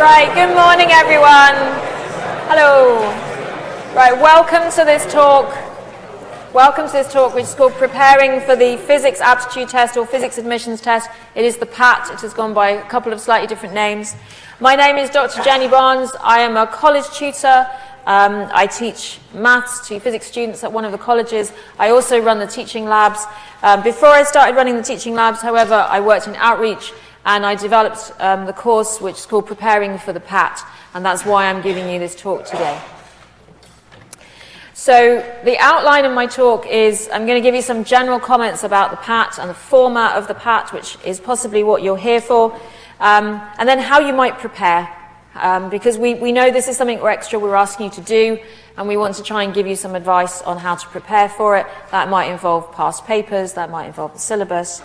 Right, good morning everyone. Hello. Right, welcome to this talk. Welcome to this talk, which is called Preparing for the Physics Aptitude Test or Physics Admissions Test. It is the PAT. It has gone by a couple of slightly different names. My name is Dr. Jenny Barnes. I am a college tutor. I teach maths to physics students at one of the colleges. I also run the teaching labs. Before I started running the teaching labs, however, I worked in outreach and I developed the course which is called Preparing for the PAT, and that's why I'm giving you this talk today. So the outline of my talk is I'm going to give you some general comments about the PAT and the format of the PAT, which is possibly what you're here for, and then how you might prepare. Because we know this is something extra we're asking you to do, and we want to try and give you some advice on how to prepare for it. That might involve past papers, that might involve the syllabus.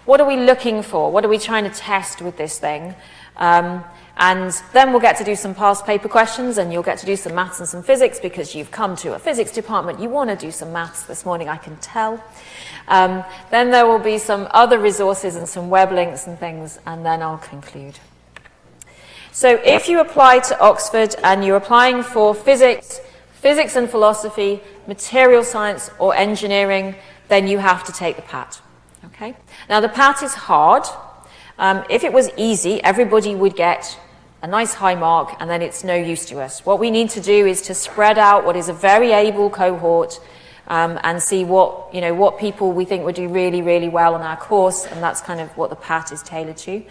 What are we looking for? What are we trying to test with this thing? And then we'll get to do some past paper questions, and you'll get to do some maths and some physics because you've come to a physics department. You want to do some maths this morning, I can tell. Then there will be some other resources and some web links and things, and then I'll conclude. So if you apply to Oxford and you're applying for physics and philosophy, material science or engineering, then you have to take the PAT. Okay? Now the PAT is hard. If it was easy, everybody would get a nice high mark and then it's no use to us. What we need to do is to spread out what is a very able cohort and see what people we think would do really, really well on our course, and that's kind of what the PAT is tailored to.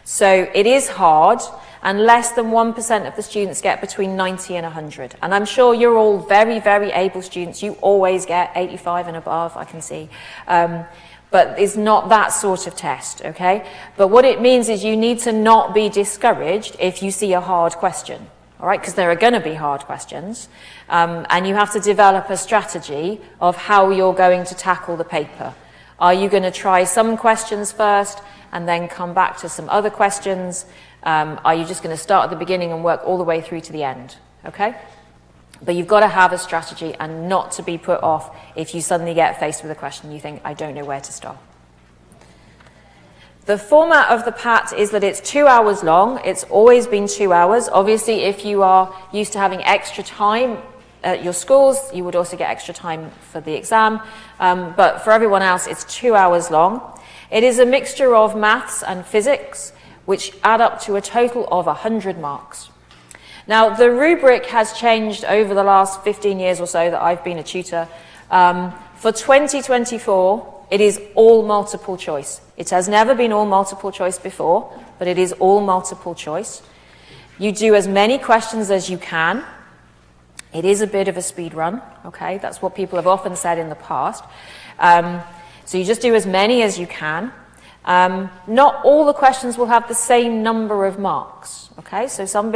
So it is hard, and less than 1% of the students get between 90 and 100. And I'm sure you're all very, very able students. You always get 85 and above, I can see. But it's not that sort of test, okay? But what it means is you need to not be discouraged if you see a hard question, all right? Because there are going to be hard questions. And you have to develop a strategy of how you're going to tackle the paper. Are you going to try some questions first and then come back to some other questions? Are you just going to start at the beginning and work all the way through to the end, okay? But you've got to have a strategy and not to be put off if you suddenly get faced with a question you think, I don't know where to start. The format of the PAT is that it's 2 hours long. It's always been 2 hours. Obviously, if you are used to having extra time at your schools, you would also get extra time for the exam. But for everyone else, it's 2 hours long. It is a mixture of maths and physics, which add up to a total of 100 marks. Now, the rubric has changed over the last 15 years or so that I've been a tutor. For 2024, it is all multiple choice. It has never been all multiple choice before, but it is all multiple choice. You do as many questions as you can. It is a bit of a speed run, okay? That's what people have often said in the past. So you just do as many as you can. Not all the questions will have the same number of marks, okay? So some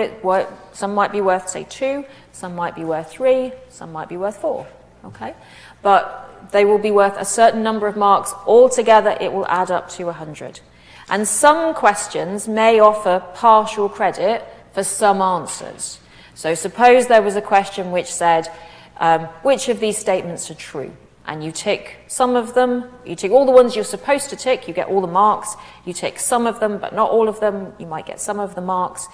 might be worth, say, 2, some might be worth 3, some might be worth 4, okay? But they will be worth a certain number of marks. Altogether, it will add up to 100. And some questions may offer partial credit for some answers. So suppose there was a question which said, which of these statements are true? And you tick some of them, you tick all the ones you're supposed to tick, you get all the marks. You tick some of them, but not all of them, you might get some of the marks.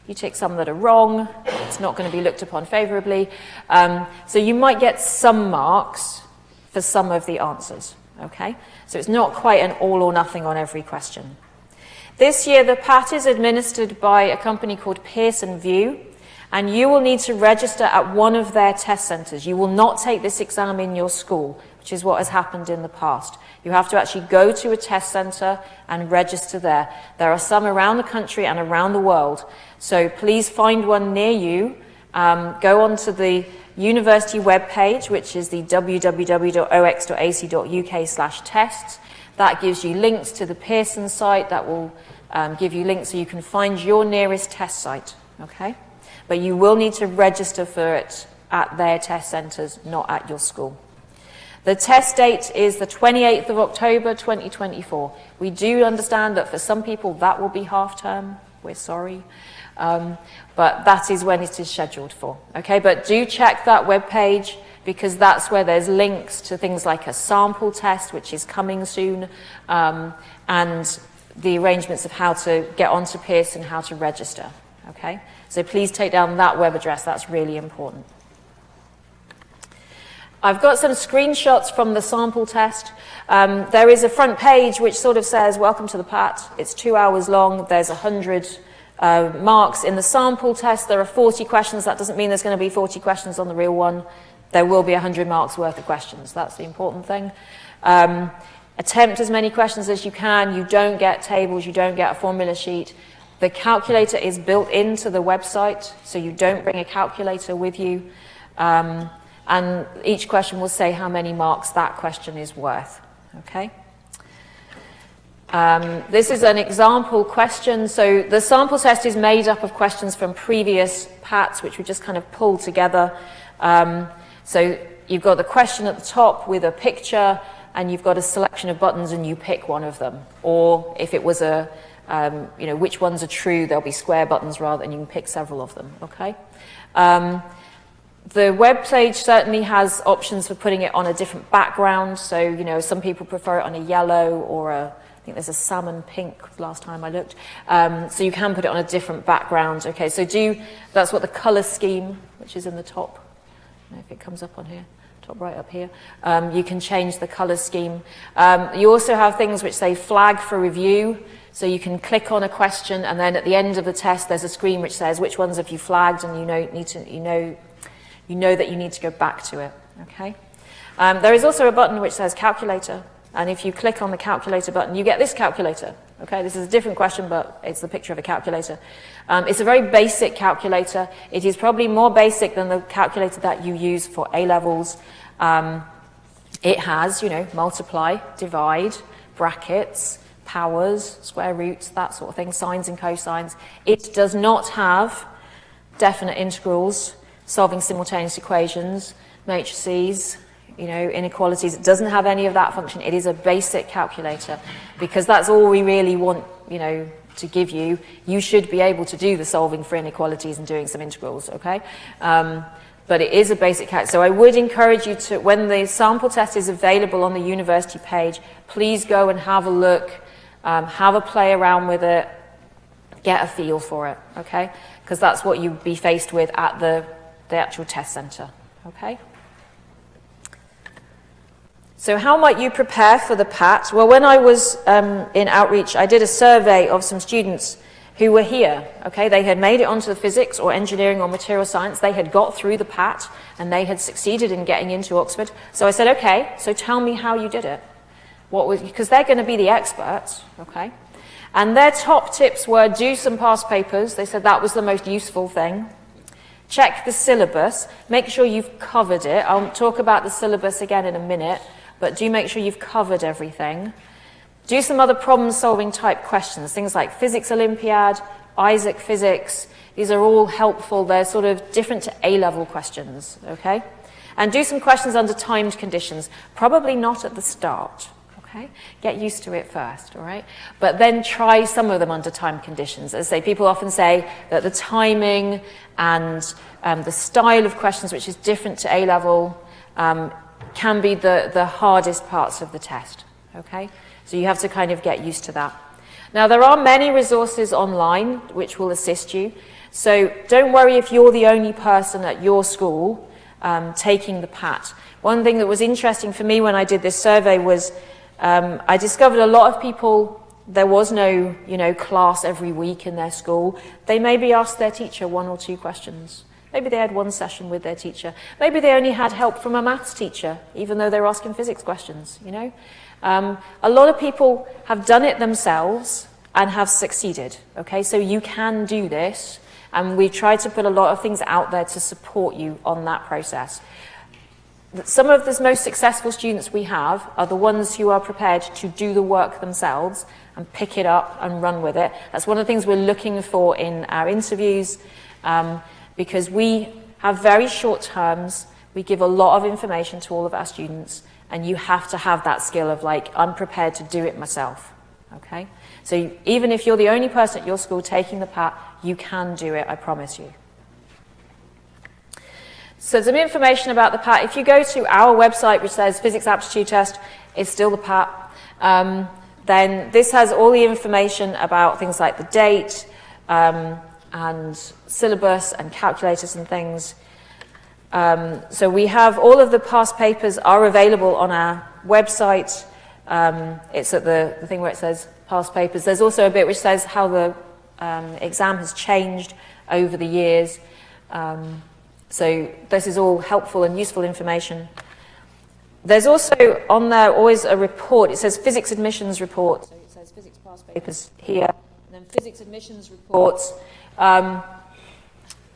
You tick some that are wrong, it's not going to be looked upon favorably. So you might get some marks for some of the answers, okay? So it's not quite an all or nothing on every question. This year, the PAT is administered by a company called Pearson VUE, and you will need to register at one of their test centres. You will not take this exam in your school, which is what has happened in the past. You have to actually go to a test centre and register there. There are some around the country and around the world. So please find one near you. Go onto the university webpage, which is the www.ox.ac.uk/tests. That gives you links to the Pearson site. That will give you links so you can find your nearest test site, okay? But you will need to register for it at their test centres, not at your school. The test date is the 28th of October, 2024. We do understand that for some people that will be half term. We're sorry. But that is when it is scheduled for. Okay, but do check that webpage because that's where there's links to things like a sample test, which is coming soon, and the arrangements of how to get onto Pearson, how to register. okay? So please take down that web address, that's really important. I've got some screenshots from the sample test. There is a front page which sort of says, welcome to the PAT. It's 2 hours long. There's 100 marks in the sample test. There are 40 questions. That doesn't mean there's going to be 40 questions on the real one. There will be 100 marks worth of questions. That's the important thing. Attempt as many questions as you can. You don't get tables. You don't get a formula sheet. The calculator is built into the website, so you don't bring a calculator with you. And each question will say how many marks that question is worth, okay? This is an example question. So the sample test is made up of questions from previous PATs, which we just kind of pulled together. So you've got the question at the top with a picture, and you've got a selection of buttons, and you pick one of them. Or if it was a, you know, which ones are true, there'll be square buttons rather, and you can pick several of them, okay? The web page certainly has options for putting it on a different background. So, you know, some people prefer it on a yellow or a, I think there's a salmon pink last time I looked. So you can put it on a different background. Okay, so that's what the color scheme, which is in the top, I don't know if it comes up on here, top right up here. You can change the color scheme. You also have things which say flag for review. So you can click on a question, and then at the end of the test, there's a screen which says which ones have you flagged, and you know that you need to go back to it, okay? There is also a button which says calculator, and if you click on the calculator button, you get this calculator, okay? This is a different question, but it's the picture of a calculator. It's a very basic calculator. It is probably more basic than the calculator that you use for A-levels. It has, you know, multiply, divide, brackets, powers, square roots, that sort of thing, sines and cosines. It does not have definite integrals, solving simultaneous equations, matrices, you know, inequalities. It doesn't have any of that function. It is a basic calculator, because that's all we really want, you know, to give you. You should be able to do the solving for inequalities and doing some integrals, okay? But it is a basic calculator. So I would encourage you to, when the sample test is available on the university page, please go and have a look, have a play around with it, get a feel for it, okay? Because that's what you'd be faced with at the actual test center, okay? So how might you prepare for the PAT? Well, when I was in outreach, I did a survey of some students who were here, okay? They had made it onto the physics or engineering or material science. They had got through the PAT, and they had succeeded in getting into Oxford. So I said, okay, so tell me how you did it. Because they're going to be the experts, okay? And their top tips were do some past papers. They said that was the most useful thing. Check the syllabus. Make sure you've covered it. I'll talk about the syllabus again in a minute, but do make sure you've covered everything. Do some other problem-solving type questions, things like Physics Olympiad, Isaac Physics. These are all helpful. They're sort of different to A-level questions, okay? And do some questions under timed conditions, probably not at the start. Okay? Get used to it first, all right? But then try some of them under time conditions. As I say, people often say that the timing and the style of questions, which is different to A-level, can be the hardest parts of the test, okay? So you have to kind of get used to that. Now, there are many resources online which will assist you. So don't worry if you're the only person at your school taking the PAT. One thing that was interesting for me when I did this survey was I discovered a lot of people, there was no, you know, class every week in their school. They maybe asked their teacher 1 or 2 questions. Maybe they had 1 session with their teacher. Maybe they only had help from a maths teacher, even though they were asking physics questions, you know. A lot of people have done it themselves and have succeeded, okay? So you can do this, and we try to put a lot of things out there to support you on that process. Some of the most successful students we have are the ones who are prepared to do the work themselves and pick it up and run with it. That's one of the things we're looking for in our interviews, because we have very short terms. We give a lot of information to all of our students, and you have to have that skill of like, I'm prepared to do it myself, okay? So even if you're the only person at your school taking the PAT, you can do it, I promise you. So some information about the PAT. If you go to our website, which says Physics Aptitude Test, it's still the PAT. Then this has all the information about things like the date and and syllabus and calculators and things. So we have all of the past papers are available on our website. It's at the thing where it says past papers. There's also a bit which says how the exam has changed over the years. So this is all helpful and useful information. There's also on there always a report. It says physics admissions report. So it says physics past papers here, and then physics admissions reports.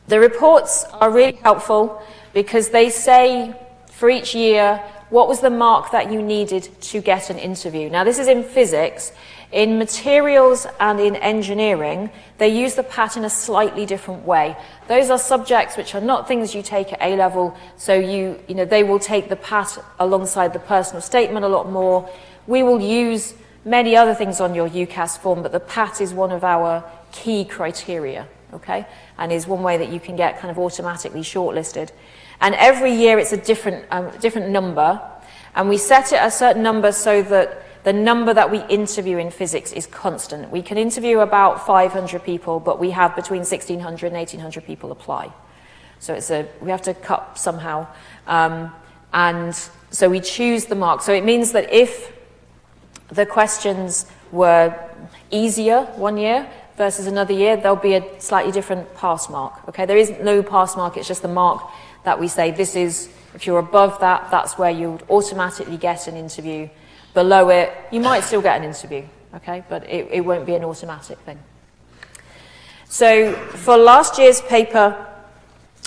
The reports are really helpful because they say for each year what was the mark that you needed to get an interview. Now this is in physics. In materials and in engineering, they use the PAT in a slightly different way. Those are subjects which are not things you take at A-level, so you know, they will take the PAT alongside the personal statement a lot more. We will use many other things on your UCAS form, but the PAT is one of our key criteria, okay? And is one way that you can get kind of automatically shortlisted. And every year it's a different number, and we set it at a certain number so that the number that we interview in physics is constant. We can interview about 500 people, but we have between 1,600 and 1,800 people apply. So we have to cut somehow. And so we choose the mark. So it means that if the questions were easier one year versus another year, there'll be a slightly different pass mark. Okay, there is no pass mark, it's just the mark that we say this is, if you're above that, that's where you would automatically get an interview. Below it, you might still get an interview, okay, but it won't be an automatic thing. So for last year's paper,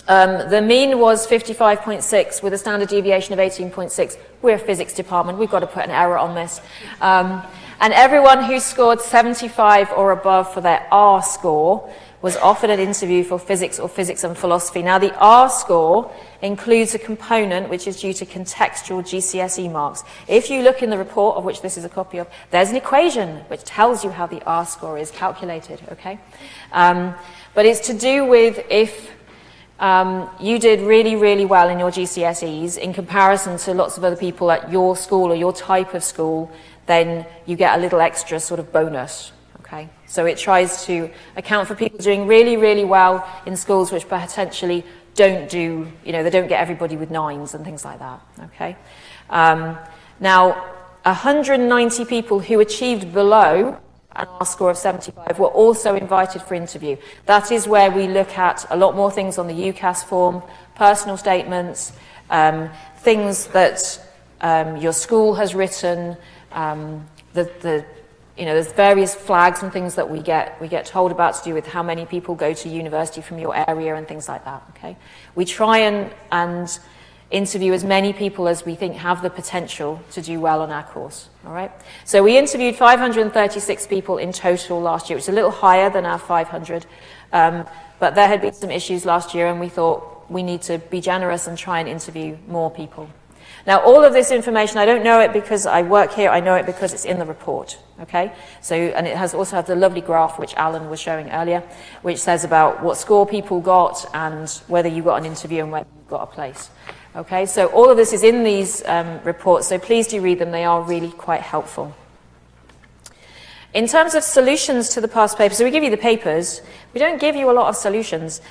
the mean was 55.6 with a standard deviation of 18.6. We're a physics department, we've got to put an error on this. And everyone who scored 75 or above for their R score was offered an interview for physics or physics and philosophy. Now the R score includes a component which is due to contextual GCSE marks. If you look in the report, of which this is a copy of, there's an equation which tells you how the R score is calculated, okay? But it's to do with if you did really, really well in your GCSEs in comparison to lots of other people at your school or your type of school, then you get a little extra sort of bonus. Okay, so it tries to account for people doing really, really well in schools which potentially don't do, you know, they don't get everybody with 9s and things like that, okay? Now, 190 people who achieved below an R score of 75 were also invited for interview. That is where we look at a lot more things on the UCAS form, personal statements, things that your school has written, you know, there's various flags and things that we get told about to do with how many people go to university from your area and things like that, okay? We try and interview as many people as we think have the potential to do well on our course, all right? So we interviewed 536 people in total last year, which is a little higher than our 500, but there had been some issues last year and we thought we need to be generous and try and interview more people. Now, all of this information, I don't know it because I work here, I know it because it's in the report, okay? So, and it also has the lovely graph which Alan was showing earlier, which says about what score people got and whether you got an interview and whether you got a place, okay? So all of this is in these reports, so please do read them, they are really quite helpful. In terms of solutions to the past papers, so we give you the papers, we don't give you a lot of solutions,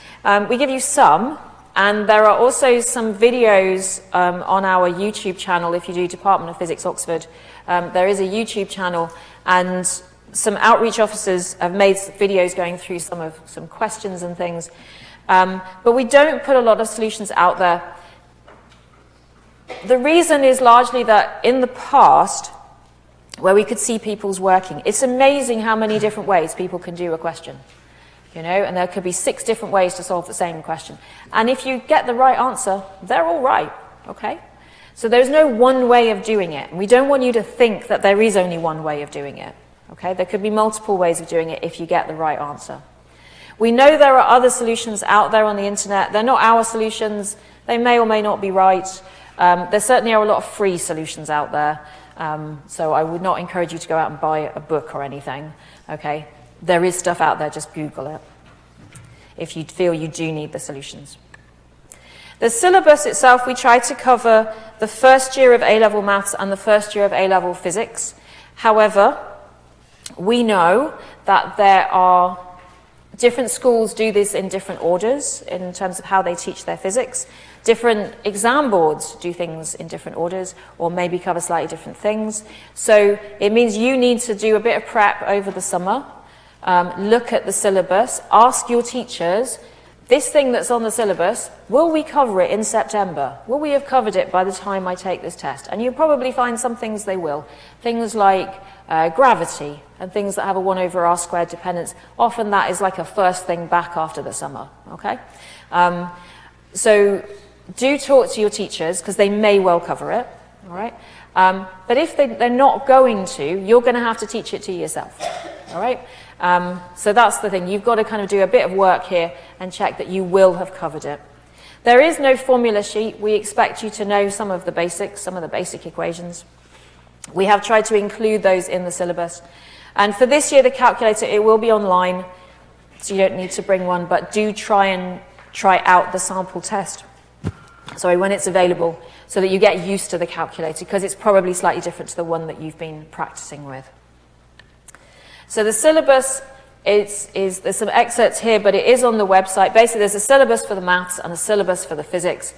we give you some. And there are also some videos on our YouTube channel. If you do Department of Physics Oxford, there is a YouTube channel, and some outreach officers have made videos going through some questions and things. But we don't put a lot of solutions out there. The reason is largely that in the past, where we could see people's working, it's amazing how many different ways people can do a question. You know, and there could be 6 different ways to solve the same question. And if you get the right answer, they're all right, okay? So there's no one way of doing it. And we don't want you to think that there is only one way of doing it, okay? There could be multiple ways of doing it if you get the right answer. We know there are other solutions out there on the internet. They're not our solutions. They may or may not be right. There certainly are a lot of free solutions out there. So I would not encourage you to go out and buy a book or anything, okay? There is stuff out there, just Google it if you feel you do need the solutions. The syllabus itself, we try to cover the first year of A-level maths and the first year of A-level physics. However, we know that there are Different schools do this in different orders in terms of how they teach their physics. Different exam boards do things in different orders or maybe cover slightly different things. So it means you need to do a bit of prep over the summer, look at the syllabus, ask your teachers, this thing that's on the syllabus, will we cover it in September? Will we have covered it by the time I take this test? And you'll probably find some things they will. Things like gravity and things that have a 1 over r squared dependence. Often that is like a first thing back after the summer, okay? So do talk to your teachers because they may well cover it, all right? But if they're not going to, you're going to have to teach it to yourself, all right? So that's the thing. You've got to kind of do a bit of work here and check that you will have covered it. There is no formula sheet. We expect you to know some of the basics, some of the basic equations. We have tried to include those in the syllabus. And for this year, the calculator, it will be online, so you don't need to bring one, but do try out the sample test. Sorry, when it's available, so that you get used to the calculator, because it's probably slightly different to the one that you've been practicing with. So the syllabus there's some excerpts here, but it is on the website. Basically, there's a syllabus for the maths and a syllabus for the physics.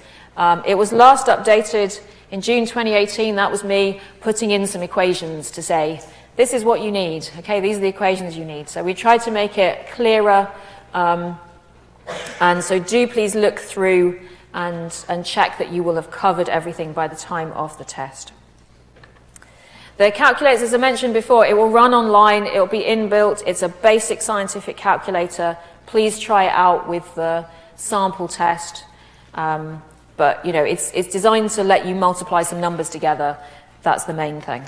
It was last updated in June 2018. That was me putting in some equations to say, this is what you need. Okay, these are the equations you need. So we tried to make it clearer. And so do please look through and check that you will have covered everything by the time of the test. The calculator, as I mentioned before, it will run online, it will be inbuilt, it's a basic scientific calculator. Please try it out with the sample test. But you know, it's designed to let you multiply some numbers together. That's the main thing.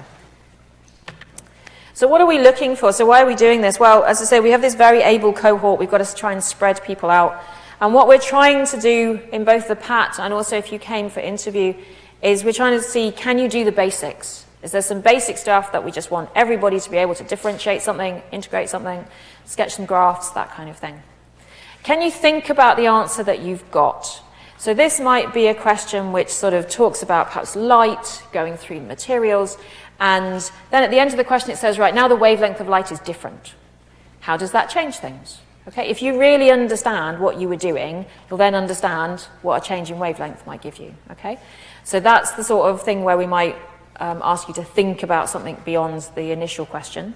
So what are we looking for? So why are we doing this? Well, as I say, we have this very able cohort. We've got to try and spread people out. And what we're trying to do in both the PAT and also if you came for interview is we're trying to see, can you do the basics? Is there some basic stuff that we just want everybody to be able to differentiate something, integrate something, sketch some graphs, that kind of thing? Can you think about the answer that you've got? So this might be a question which sort of talks about perhaps light going through materials, and then at the end of the question it says, right, now the wavelength of light is different. How does that change things? Okay, if you really understand what you were doing, you'll then understand what a change in wavelength might give you. Okay, so that's the sort of thing where we might ask you to think about something beyond the initial question.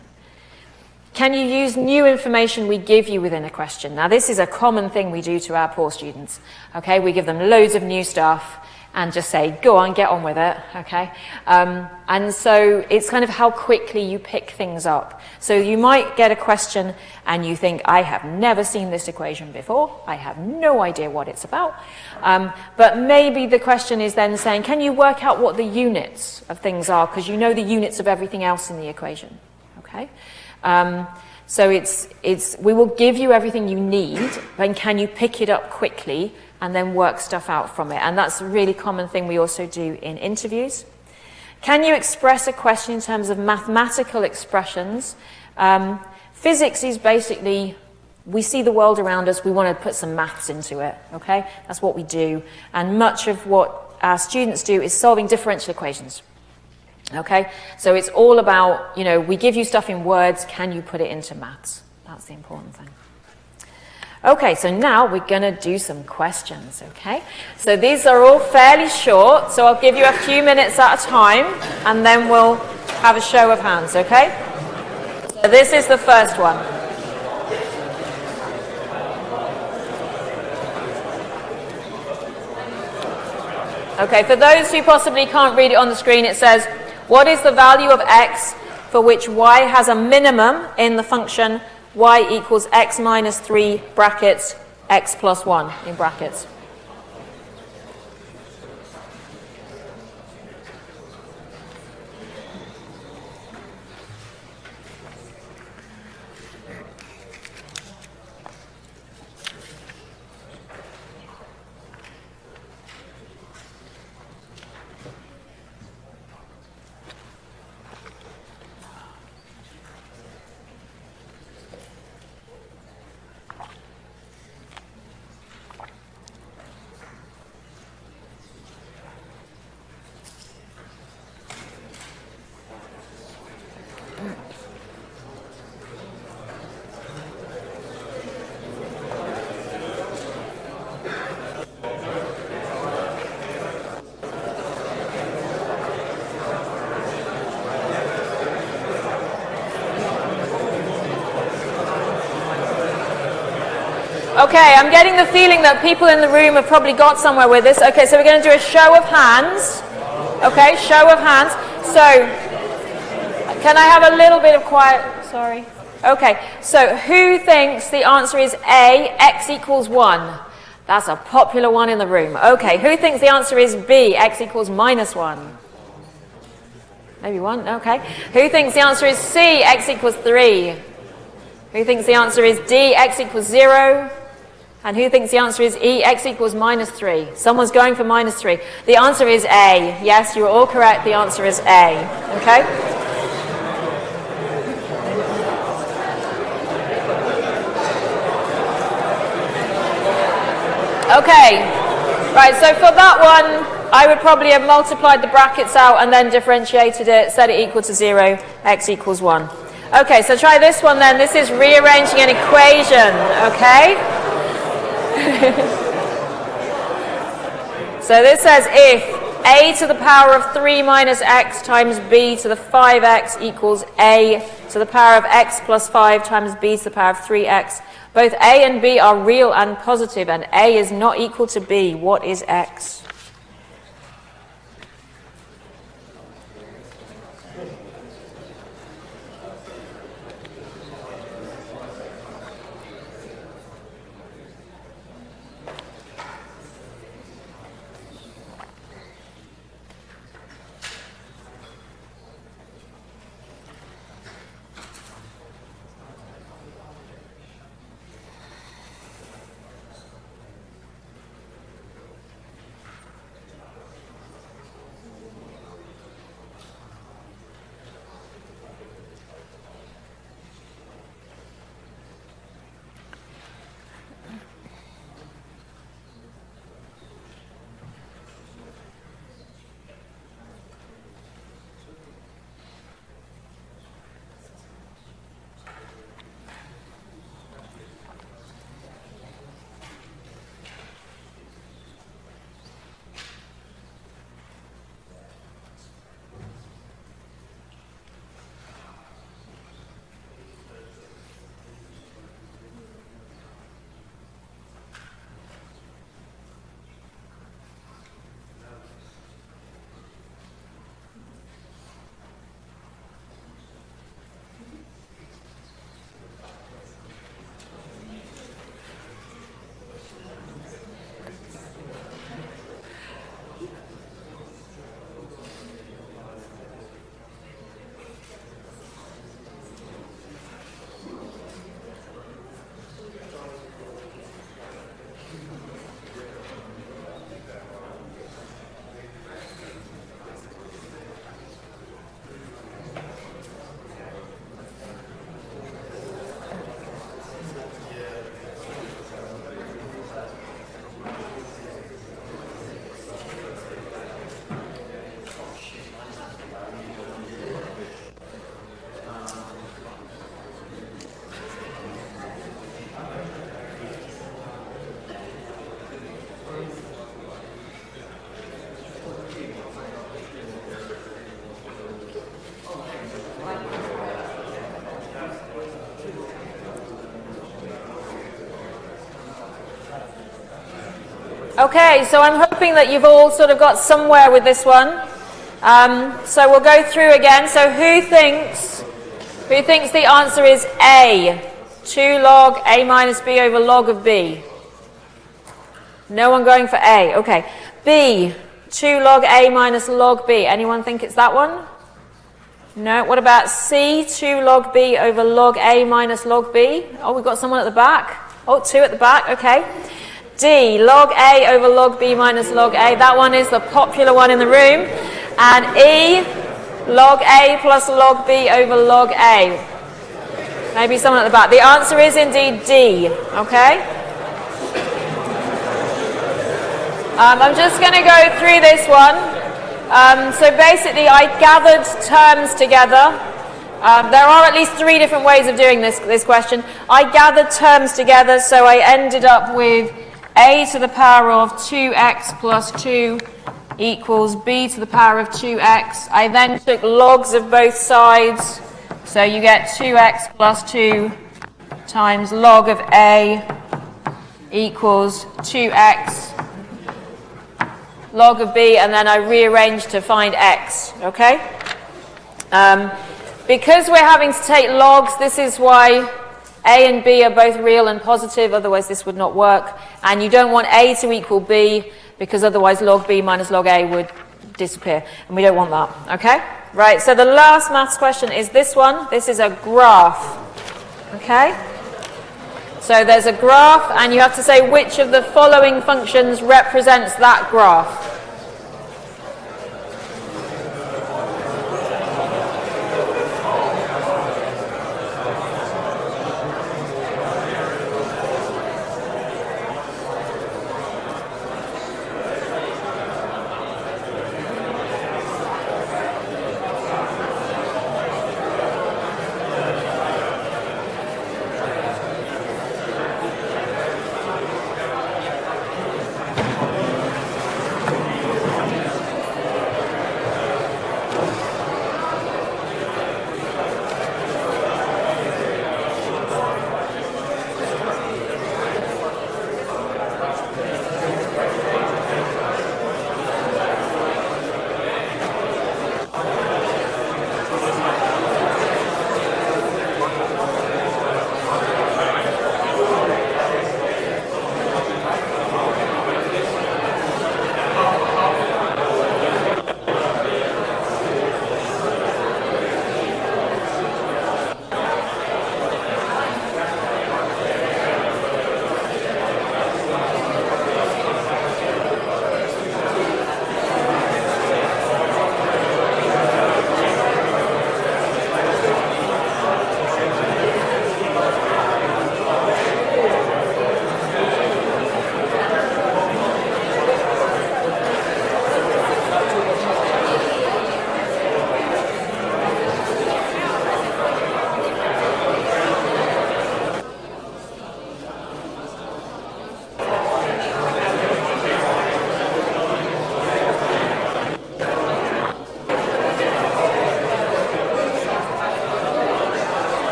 Can you use new information we give you within a question? Now, this is a common thing we do to our poor students. Okay, we give them loads of new stuff and just say, go on, get on with it. Okay, and so it's kind of how quickly you pick things up. So you might get a question and you think, I have never seen this equation before. I have no idea what it's about. But maybe the question is then saying, can you work out what the units of things are? Because you know the units of everything else in the equation. Okay. So we will give you everything you need, then can you pick it up quickly and then work stuff out from it? And that's a really common thing we also do in interviews. Can you express a question in terms of mathematical expressions? Physics is basically, we see the world around us, we want to put some maths into it, okay? That's what we do. And much of what our students do is solving differential equations. Okay, so it's all about, you know, we give you stuff in words, can you put it into maths? That's the important thing. Okay, so now we're going to do some questions, okay? So these are all fairly short, so I'll give you a few minutes at a time, and then we'll have a show of hands, okay? So this is the first one. Okay, for those who possibly can't read it on the screen, it says, what is the value of x for which y has a minimum in the function y equals x minus 3 brackets x plus 1 in brackets? Okay, I'm getting the feeling that people in the room have probably got somewhere with this. Okay, so we're going to do a show of hands. Okay, show of hands. So, can I have a little bit of quiet? Sorry. Okay, so who thinks the answer is A, x equals 1? That's a popular one in the room. Okay, who thinks the answer is B, x equals minus 1? Maybe 1, okay. Who thinks the answer is C, x equals 3? Who thinks the answer is D, x equals 0? And who thinks the answer is E, x equals minus 3? Someone's going for minus 3. The answer is A. Yes, you are all correct. The answer is A. Okay? Okay. Right, so for that one, I would probably have multiplied the brackets out and then differentiated it, set it equal to 0, x equals 1. Okay, so try this one then. This is rearranging an equation, okay? So this says if a to the power of 3 minus x times b to the 5x equals a to the power of x plus 5 times b to the power of 3x, both a and b are real and positive, and a is not equal to b, what is x? Okay, so I'm hoping that you've all sort of got somewhere with this one. So we'll go through again. So who thinks the answer is A, 2 log A minus B over log of B? No one going for A. Okay. B, 2 log A minus log B. Anyone think it's that one? No. What about C, 2 log B over log A minus log B? Oh, we've got someone at the back. Oh, 2 at the back. Okay. D, log A over log B minus log A. That one is the popular one in the room. And E, log A plus log B over log A. Maybe someone at the back. The answer is indeed D. Okay? I'm just going to go through this one. So basically, I gathered terms together. There are at least 3 different ways of doing this question. I gathered terms together, so I ended up with a to the power of 2x plus 2 equals b to the power of 2x. I then took logs of both sides, so you get 2x plus 2 times log of a equals 2x log of b, and then I rearrange to find x, okay? Because we're having to take logs, this is why a and b are both real and positive, otherwise this would not work. And you don't want a to equal b, because otherwise log b minus log a would disappear, and we don't want that, okay? Right, so the last maths question is this one. This is a graph, okay? So there's a graph, and you have to say which of the following functions represents that graph.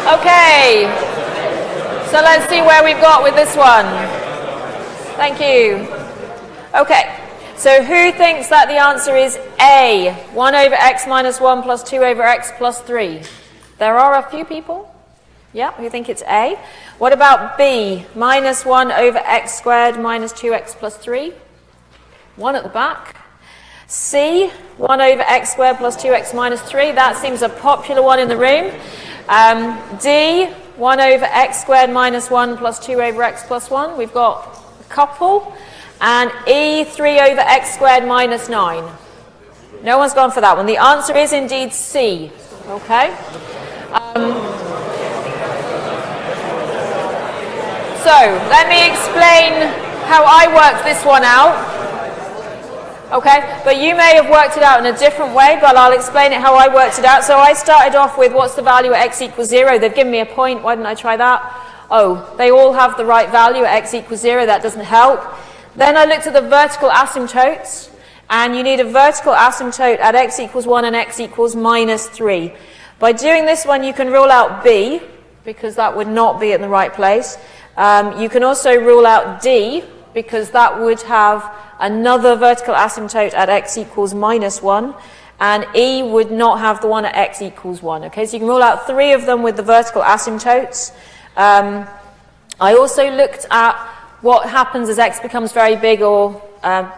Okay, so let's see where we've got with this one. Thank you. Okay, so who thinks that the answer is A, 1 over x minus 1 plus 2 over x plus 3? There are a few people, yeah, who think it's A. What about B, minus 1 over x squared minus 2x plus 3? One at the back. C, 1 over x squared plus 2x minus 3. That seems a popular one in the room. D, 1 over x squared minus 1 plus 2 over x plus 1. We've got a couple. And E, 3 over x squared minus 9. No one's gone for that one. The answer is indeed C. Okay. So let me explain how I worked this one out. Okay, but you may have worked it out in a different way, but I'll explain it how I worked it out. So I started off with what's the value at x equals 0. They've given me a point. Why didn't I try that? Oh, they all have the right value at x equals 0. That doesn't help. Then I looked at the vertical asymptotes, and you need a vertical asymptote at x equals 1 and x equals minus 3. By doing this one, you can rule out b, because that would not be in the right place. You can also rule out d, because that would have another vertical asymptote at x equals minus 1, and e would not have the one at x equals 1. Okay, so you can rule out 3 of them with the vertical asymptotes. I also looked at what happens as x becomes very big, or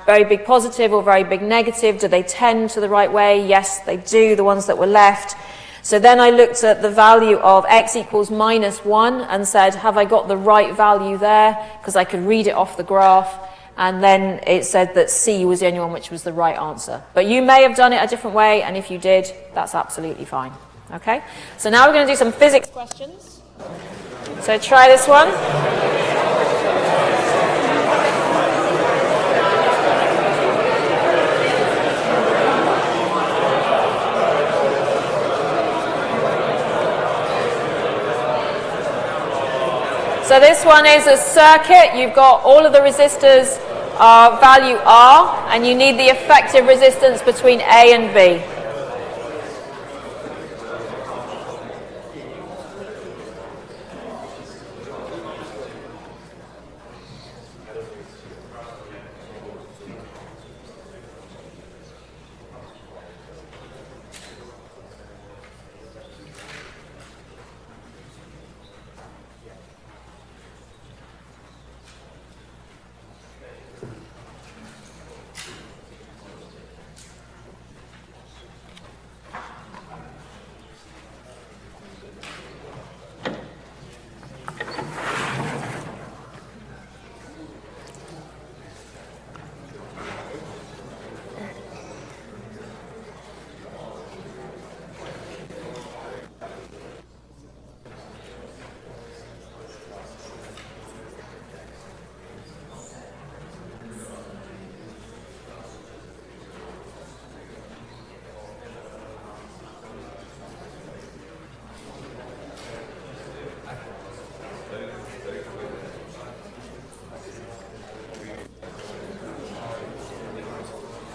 very big positive or very big negative. Do they tend to the right way? Yes, they do, the ones that were left. So then I looked at the value of x equals minus 1 and said, have I got the right value there? Because I could read it off the graph. And then it said that C was the only one which was the right answer. But you may have done it a different way, and if you did, that's absolutely fine. Okay? So now we're going to do some physics questions. So try this one. So this one is a circuit. You've got all of the resistors value R, and you need the effective resistance between A and B.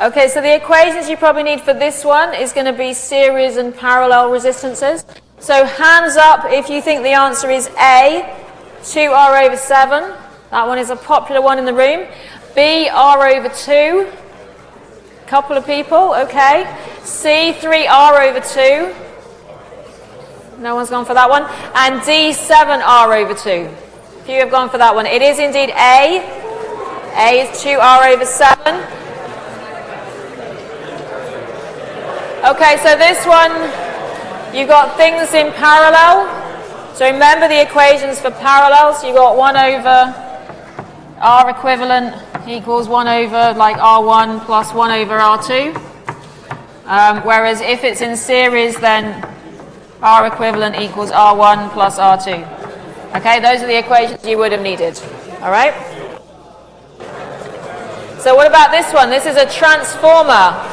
Okay, so the equations you probably need for this one is going to be series and parallel resistances. So hands up if you think the answer is A, 2R over 7. That one is a popular one in the room. B, R over 2. Couple of people, okay. C, 3R over 2. No one's gone for that one. And D, 7R over 2. Few have gone for that one. It is indeed A. A is 2R over 7. Okay, so this one, you've got things in parallel. So remember the equations for parallel. So you've got 1 over R equivalent equals 1 over like R1 plus 1 over R2. Whereas if it's in series, then R equivalent equals R1 plus R2. Okay, those are the equations you would have needed. All right? So what about this one? This is a transformer.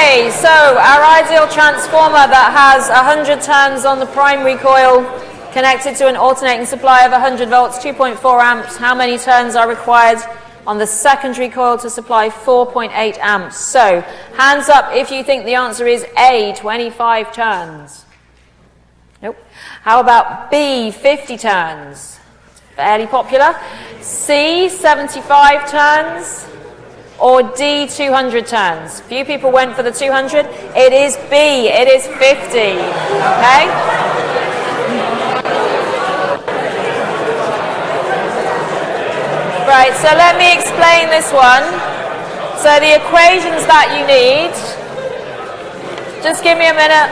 Okay, so our ideal transformer that has 100 turns on the primary coil connected to an alternating supply of 100 volts, 2.4 amps. How many turns are required on the secondary coil to supply 4.8 amps? So, hands up if you think the answer is A, 25 turns. Nope. How about B, 50 turns? Fairly popular. C, 75 turns. Or D, 200 turns? Few people went for the 200. It is B, it is 50. Okay? Right, so let me explain this one. So the equations that you need, just give me a minute,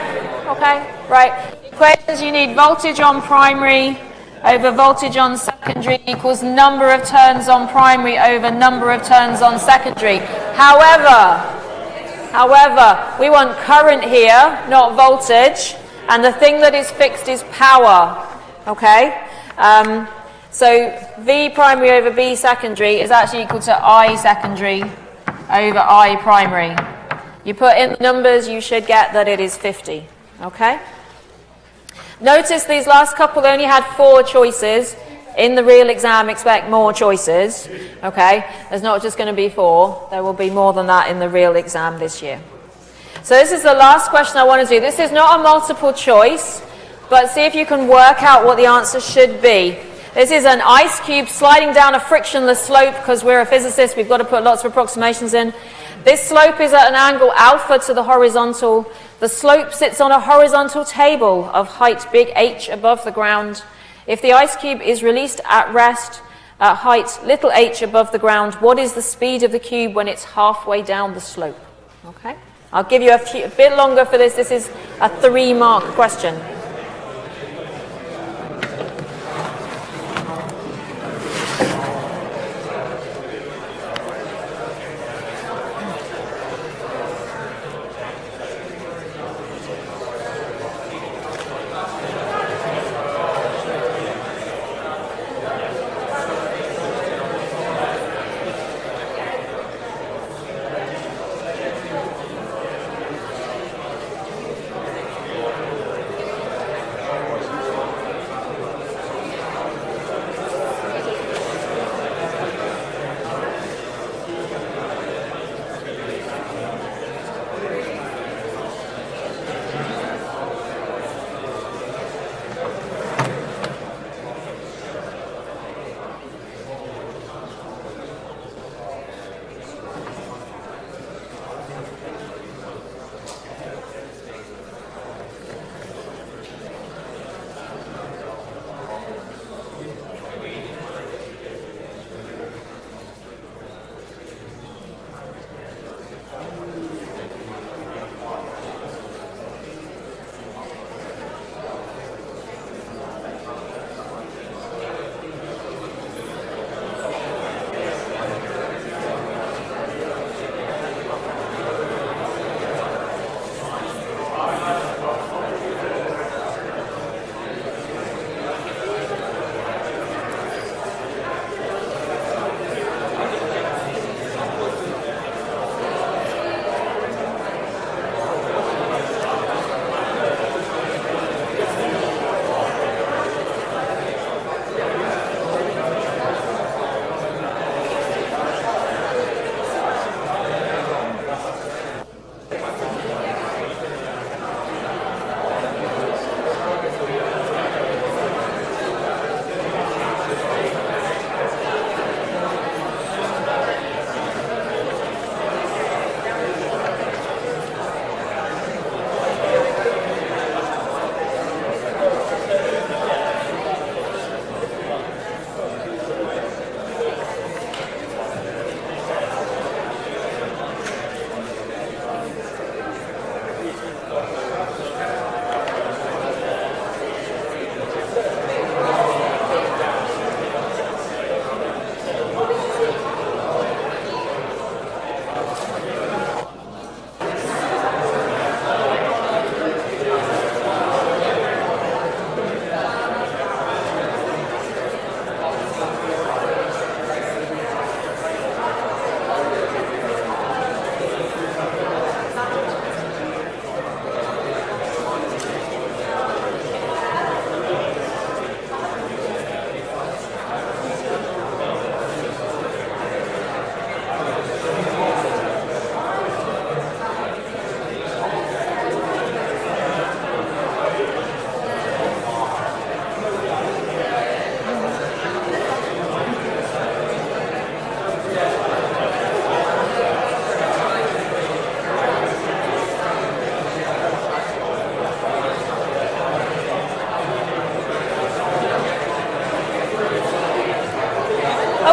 okay? Right, equations you need: voltage on primary over voltage on secondary equals number of turns on primary over number of turns on secondary. However, we want current here, not voltage, and the thing that is fixed is power, okay? So V primary over B secondary is actually equal to I secondary over I primary. You put in the numbers, you should get that it is 50, okay? Notice these last couple only had 4 choices. In the real exam, expect more choices, okay? There's not just going to be 4. There will be more than that in the real exam this year. So this is the last question I want to do. This is not a multiple choice, but see if you can work out what the answer should be. This is an ice cube sliding down a frictionless slope. Because we're a physicist, we've got to put lots of approximations in. This slope is at an angle alpha to the horizontal. The slope sits on a horizontal table of height big H above the ground. If the ice cube is released at rest at height little h above the ground, what is the speed of the cube when it's halfway down the slope? Okay, I'll give you a bit longer for this. This is a 3-mark question.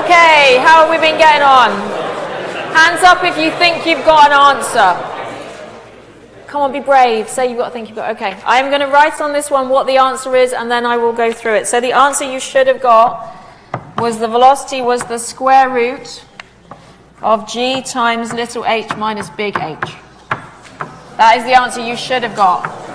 Okay, how have we been getting on? Hands up if you think you've got an answer. Come on, be brave. Say you've got to think you've got. Okay, I am going to write on this one what the answer is, and then I will go through it. So the answer you should have got was the velocity was the square root of g times little h minus big H. That is the answer you should have got.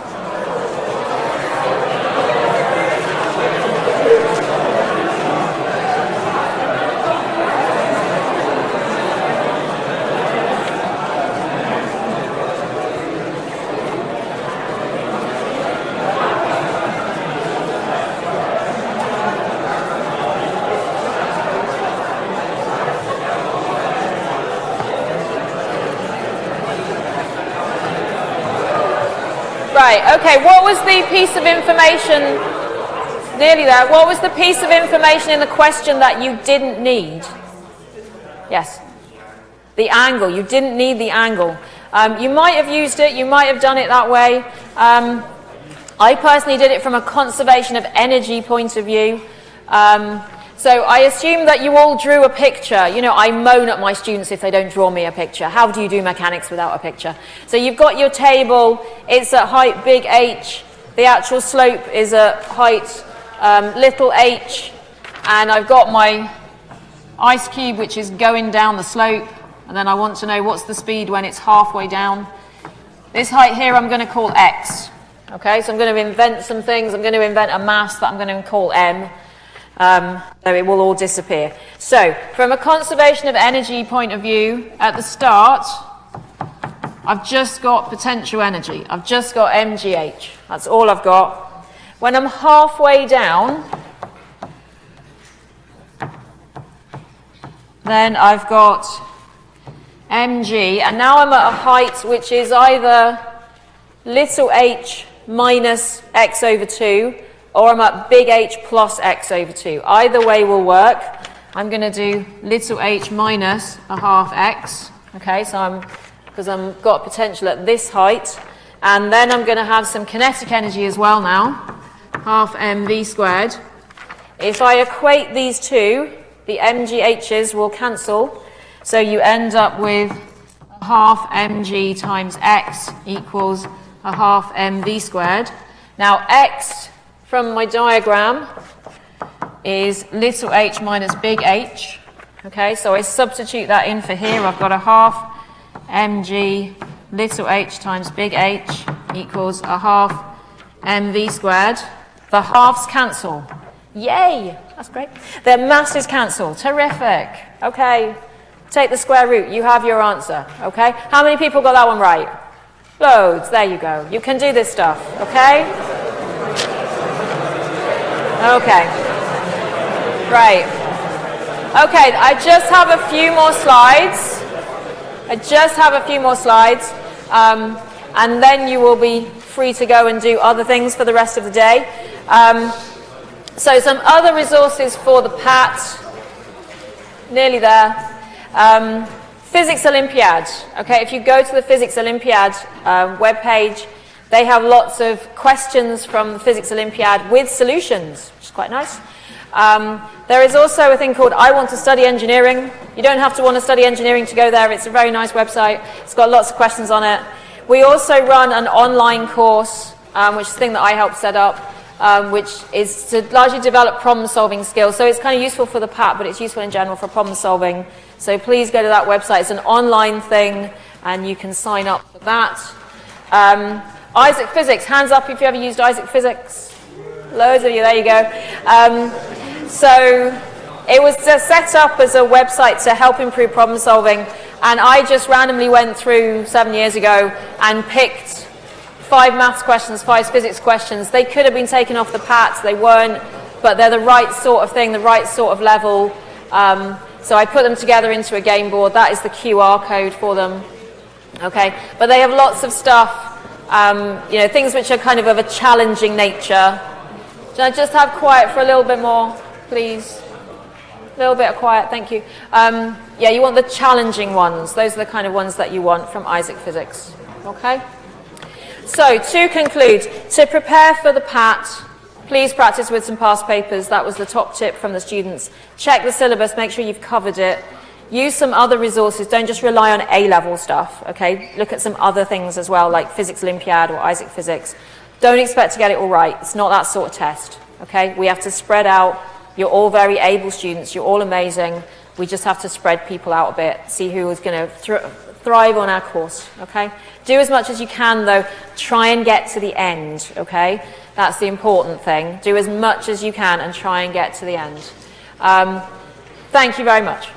Right, okay, what was the piece of information, nearly there, what was the piece of information in the question that you didn't need? Yes, the angle, you didn't need the angle. You might have used it, you might have done it that way. I personally did it from a conservation of energy point of view. So I assume that you all drew a picture. You know, I moan at my students if they don't draw me a picture. How do you do mechanics without a picture? So you've got your table, it's at height big H, the actual slope is at height little h, and I've got my ice cube which is going down the slope, and then I want to know what's the speed when it's halfway down. This height here I'm going to call x. Okay, so I'm going to invent some things. I'm going to invent a mass that I'm going to call m. So it will all disappear. So, from a conservation of energy point of view, at the start, I've just got potential energy. I've just got mgh. That's all I've got. When I'm halfway down, then I've got mg, and now I'm at a height which is either little h minus x over 2, or I'm at big H plus x over 2. Either way will work. I'm going to do little h minus a half x. Okay, so because I've got potential at this height. And then I'm going to have some kinetic energy as well now. Half mv squared. If I equate these two, the mgh's will cancel. So you end up with a half mg times x equals a half mv squared. Now x, from my diagram, is little h minus big H. Okay, so I substitute that in for here. I've got a half mg little h times big H equals a half mv squared. The halves cancel. Yay! That's great. Their masses cancel. Terrific. Okay, take the square root. You have your answer. Okay, how many people got that one right? Loads. There you go. You can do this stuff. Okay? Okay, right. Okay, I just have a few more slides. And then you will be free to go and do other things for the rest of the day. So some other resources for the PAT. Nearly there. Physics Olympiad. Okay, if you go to the Physics Olympiad webpage, they have lots of questions from the Physics Olympiad with solutions, which is quite nice. There is also a thing called I Want to Study Engineering. You don't have to want to study engineering to go there. It's a very nice website. It's got lots of questions on it. We also run an online course, which is a thing that I helped set up, which is to largely develop problem-solving skills. So it's kind of useful for the PAT, but it's useful in general for problem-solving. So please go to that website. It's an online thing, and you can sign up for that. Isaac Physics, hands up if you ever used Isaac Physics. Loads of you, there you go. So it was set up as a website to help improve problem solving, and I just randomly went through 7 years ago and picked 5 maths questions, 5 physics questions. They could have been taken off the PAT, they weren't, but they're the right sort of thing, the right sort of level. So I put them together into a game board. That is the QR code for them. Okay, but they have lots of stuff. You know, things which are kind of a challenging nature. Can I just have quiet for a little bit more, please? A little bit of quiet, thank you. Yeah, you want the challenging ones. Those are the kind of ones that you want from Isaac Physics. Okay? So, to conclude, to prepare for the PAT, Please practice with some past papers. That was the top tip from the students. Check the syllabus, make sure you've covered it. Use some other resources. Don't just rely on A-level stuff, okay? Look at some other things as well, like Physics Olympiad or Isaac Physics. Don't expect to get it all right. It's not that sort of test, okay? We have to spread out. You're all very able students. You're all amazing. We just have to spread people out a bit, see who is going to thrive on our course, okay? Do as much as you can, though. Try and get to the end, okay? That's the important thing. Do as much as you can and try and get to the end. Thank you very much.